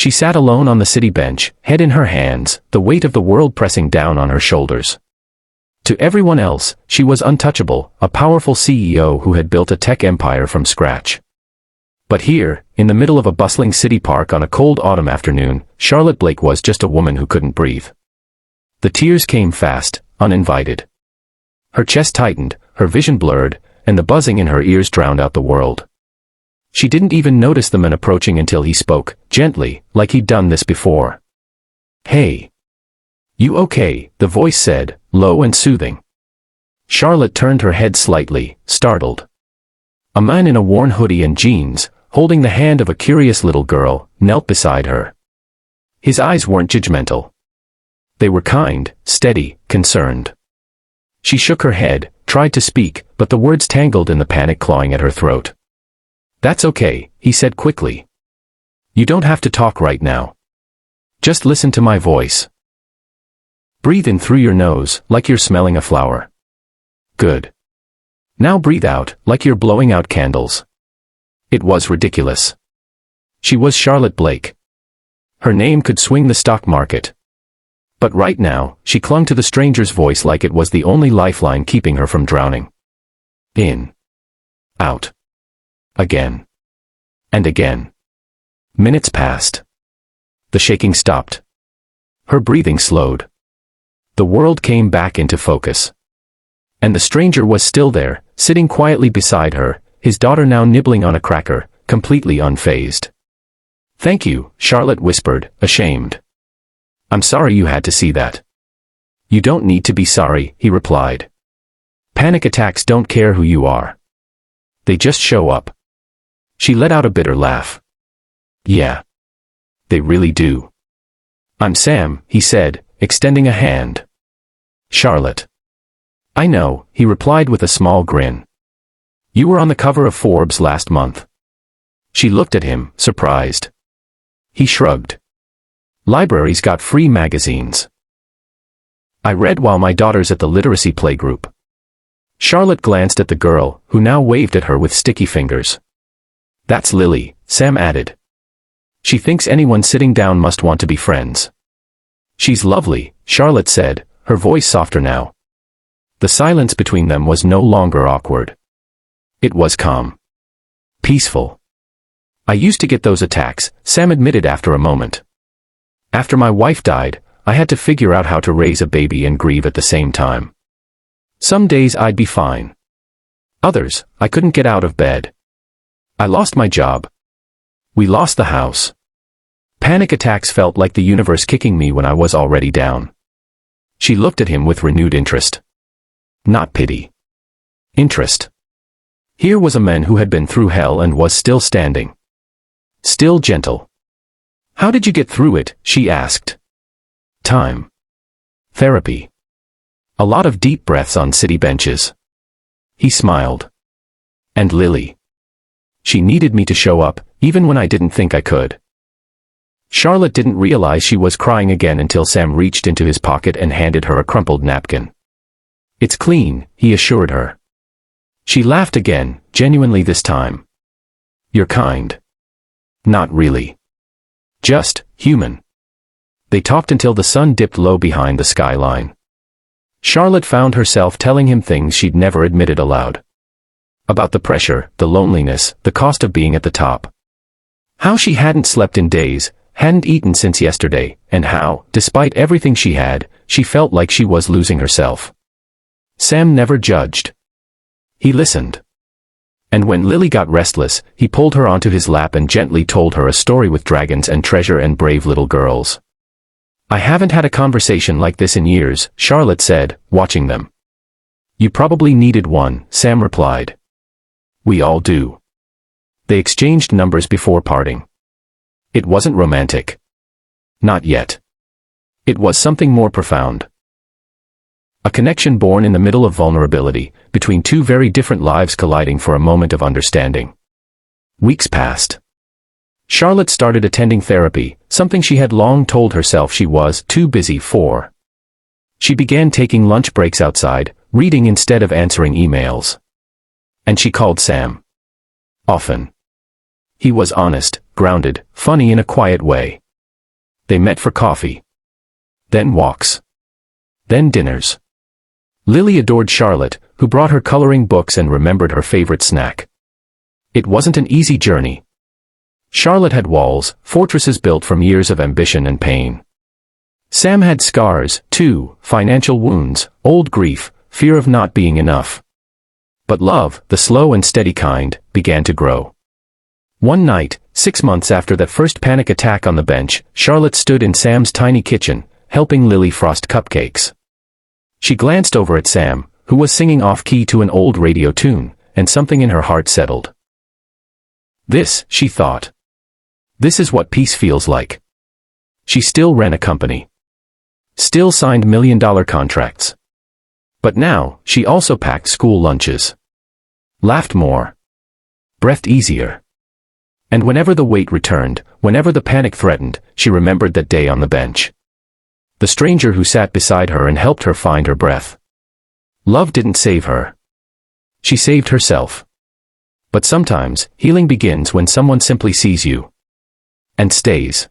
She sat alone on the city bench, head in her hands, the weight of the world pressing down on her shoulders. To everyone else, she was untouchable, a powerful CEO who had built a tech empire from scratch. But here, in the middle of a bustling city park on a cold autumn afternoon, Charlotte Blake was just a woman who couldn't breathe. The tears came fast, uninvited. Her chest tightened, her vision blurred, and the buzzing in her ears drowned out the world. She didn't even notice the man approaching until he spoke, gently, like he'd done this before. "Hey. You okay?" the voice said, low and soothing. Charlotte turned her head slightly, startled. A man in a worn hoodie and jeans, holding the hand of a curious little girl, knelt beside her. His eyes weren't judgmental. They were kind, steady, concerned. She shook her head, tried to speak, but the words tangled in the panic clawing at her throat. "That's okay," he said quickly. "You don't have to talk right now. Just listen to my voice. Breathe in through your nose, like you're smelling a flower. Good. Now breathe out, like you're blowing out candles." It was ridiculous. She was Charlotte Blake. Her name could swing the stock market. But right now, she clung to the stranger's voice like it was the only lifeline keeping her from drowning. In. Out. Again. And again. Minutes passed. The shaking stopped. Her breathing slowed. The world came back into focus. And the stranger was still there, sitting quietly beside her, his daughter now nibbling on a cracker, completely unfazed. "Thank you," Charlotte whispered, ashamed. "I'm sorry you had to see that." "You don't need to be sorry," he replied. "Panic attacks don't care who you are. They just show up." She let out a bitter laugh. "Yeah. They really do." "I'm Sam," he said, extending a hand. "Charlotte." "I know," he replied with a small grin. "You were on the cover of Forbes last month." She looked at him, surprised. He shrugged. "Libraries got free magazines. I read while my daughter's at the literacy playgroup." Charlotte glanced at the girl, who now waved at her with sticky fingers. "That's Lily," Sam added. "She thinks anyone sitting down must want to be friends." "She's lovely," Charlotte said, her voice softer now. The silence between them was no longer awkward. It was calm. Peaceful. "I used to get those attacks," Sam admitted after a moment. "After my wife died, I had to figure out how to raise a baby and grieve at the same time. Some days I'd be fine. Others, I couldn't get out of bed. I lost my job. We lost the house. Panic attacks felt like the universe kicking me when I was already down." She looked at him with renewed interest. Not pity. Interest. Here was a man who had been through hell and was still standing. Still gentle. "How did you get through it?" she asked. "Time. Therapy. A lot of deep breaths on city benches." He smiled. "And Lily. She needed me to show up, even when I didn't think I could." Charlotte didn't realize she was crying again until Sam reached into his pocket and handed her a crumpled napkin. "It's clean," he assured her. She laughed again, genuinely this time. "You're kind." "Not really. Just human." They talked until the sun dipped low behind the skyline. Charlotte found herself telling him things she'd never admitted aloud. About the pressure, the loneliness, the cost of being at the top. How she hadn't slept in days, hadn't eaten since yesterday, and how, despite everything she had, she felt like she was losing herself. Sam never judged. He listened. And when Lily got restless, he pulled her onto his lap and gently told her a story with dragons and treasure and brave little girls. "I haven't had a conversation like this in years," Charlotte said, watching them. "You probably needed one," Sam replied. "We all do." They exchanged numbers before parting. It wasn't romantic. Not yet. It was something more profound. A connection born in the middle of vulnerability, between two very different lives colliding for a moment of understanding. Weeks passed. Charlotte started attending therapy, something she had long told herself she was too busy for. She began taking lunch breaks outside, reading instead of answering emails. And she called Sam. Often. He was honest, grounded, funny in a quiet way. They met for coffee. Then walks. Then dinners. Lily adored Charlotte, who brought her coloring books and remembered her favorite snack. It wasn't an easy journey. Charlotte had walls, fortresses built from years of ambition and pain. Sam had scars, too, financial wounds, old grief, fear of not being enough. But love, the slow and steady kind, began to grow. One night, 6 months after that first panic attack on the bench, Charlotte stood in Sam's tiny kitchen, helping Lily frost cupcakes. She glanced over at Sam, who was singing off-key to an old radio tune, and something in her heart settled. This, she thought. This is what peace feels like. She still ran a company. Still signed million-dollar contracts. But now, she also packed school lunches. Laughed more. Breathed easier. And whenever the weight returned, whenever the panic threatened, she remembered that day on the bench. The stranger who sat beside her and helped her find her breath. Love didn't save her. She saved herself. But sometimes, healing begins when someone simply sees you. And stays.